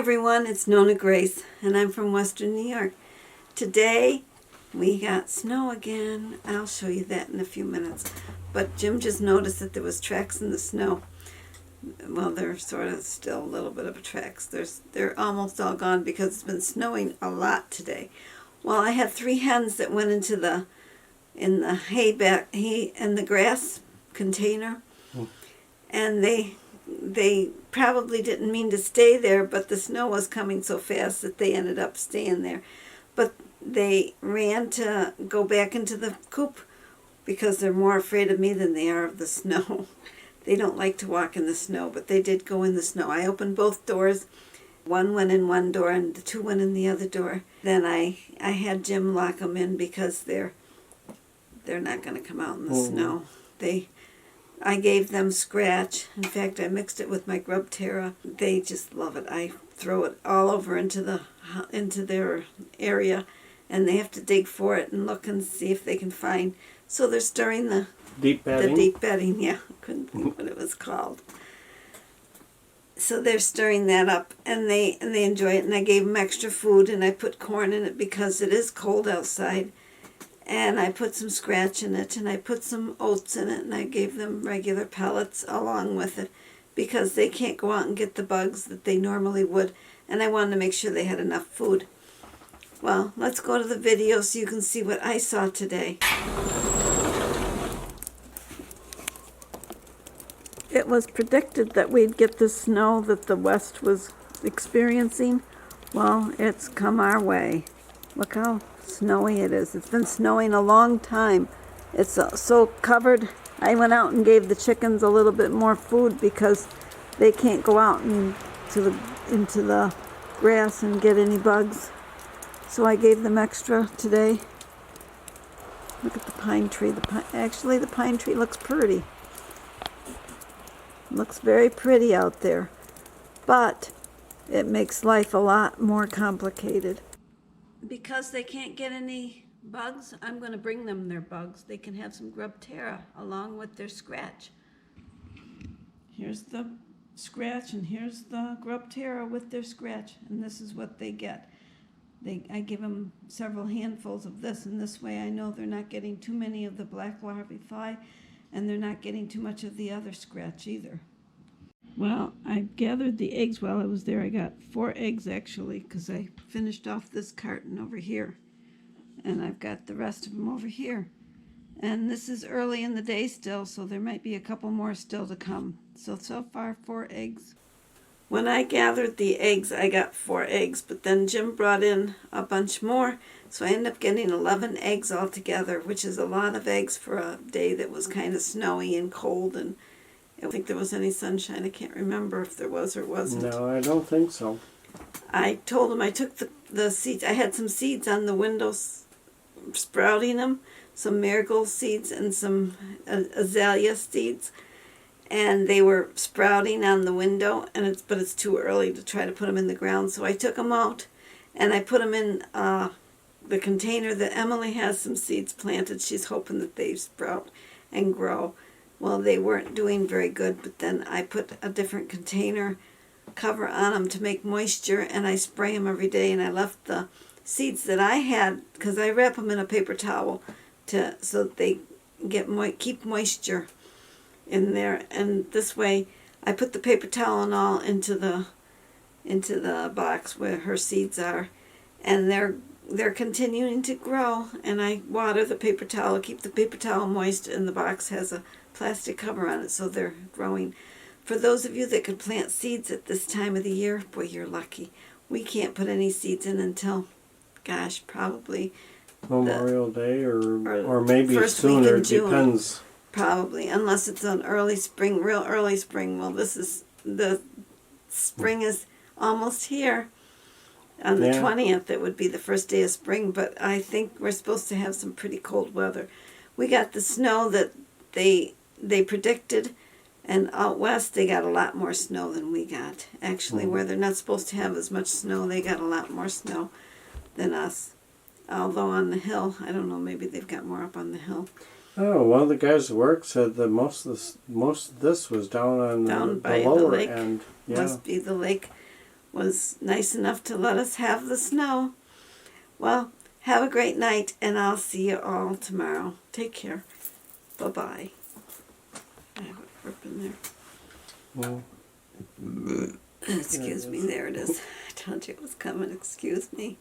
everyone, it's NonnaGrace, and I'm from Western New York. Today, we got snow again. I'll show you that in a few minutes. But Jim just noticed that there was tracks in the snow. Well, they're sort of still a little bit of tracks. They're almost all gone because it's been snowing a lot today. Well, I had 3 hens that went into the hay in the grass container, and they probably didn't mean to stay there, but the snow was coming so fast that they ended up staying there. But they ran to go back into the coop because they're more afraid of me than they are of the snow. They don't like to walk in the snow, but they did go in the snow. I opened both doors. One went in one door and the 2 went in the other door. Then I had Jim lock them in because they're not going to come out in the snow. I gave them scratch. In fact, I mixed it with my Grub Terra. They just love it. I throw it all over into their area, and they have to dig for it and look and see if they can find. So they're stirring the deep bedding. The deep bedding, yeah. I couldn't think what it was called. So they're stirring that up, and they enjoy it. And I gave them extra food, and I put corn in it because it is cold outside. And I put some scratch in it, and I put some oats in it, and I gave them regular pellets along with it because they can't go out and get the bugs that they normally would, and I wanted to make sure they had enough food. Well, let's go to the video so you can see what I saw today. It was predicted that we'd get the snow that the West was experiencing. Well, it's come our way. Look how snowy it is. It's been snowing a long time. It's so covered. I went out and gave the chickens a little bit more food because they can't go out into the grass and get any bugs. So I gave them extra today. Look at the pine tree. Actually, the pine tree looks pretty. Looks very pretty out there. But it makes life a lot more complicated. Because they can't get any bugs, I'm going to bring them their bugs. They can have some Grub Terra along with their scratch. Here's the scratch, and here's the Grub Terra with their scratch, and this is what they get. I give them several handfuls of this, and this way I know they're not getting too many of the black larvae fly, and they're not getting too much of the other scratch either. Well, I gathered the eggs while I was there. I got 4 eggs actually because I finished off this carton over here. And I've got the rest of them over here. And this is early in the day still, so there might be a couple more still to come. So far 4 eggs. When I gathered the eggs, I got 4 eggs, but then Jim brought in a bunch more. So I ended up getting 11 eggs altogether, which is a lot of eggs for a day that was kind of snowy and cold, and I don't think there was any sunshine. I can't remember if there was or wasn't. No, I don't think so. I told him I took the seeds. I had some seeds on the windows, sprouting them, some marigold seeds and some azalea seeds, and they were sprouting on the window. But it's too early to try to put them in the ground, so I took them out and I put them in the container that Emily has some seeds planted. She's hoping that they sprout and grow. Well, they weren't doing very good, but then I put a different container cover on them to make moisture, and I spray them every day, and I left the seeds that I had, because I wrap them in a paper towel so that they keep moisture in there, and this way I put the paper towel and all into the box where her seeds are, and they're continuing to grow, and I water the paper towel, keep the paper towel moist, and the box has a plastic cover on it, so they're growing. For those of you that could plant seeds at this time of the year, boy, you're lucky. We can't put any seeds in until, gosh, probably Memorial Day or maybe sooner. It depends. Probably, unless it's an early spring, real early spring. Well, the spring is almost here. On the 20th, it would be the first day of spring, but I think we're supposed to have some pretty cold weather. We got the snow that they predicted, and out west they got a lot more snow than we got. Actually, where they're not supposed to have as much snow, they got a lot more snow than us. Although on the hill, I don't know, maybe they've got more up on the hill. Oh, one of the guys at work said that most of this was down by the lower lake. end. Yeah. Must be the lake. was nice enough to let us have the snow. Well, have a great night, and I'll see you all tomorrow. Take care. Bye-bye. I have a burp in there. Well, Excuse me, there it is. I told you it was coming. Excuse me.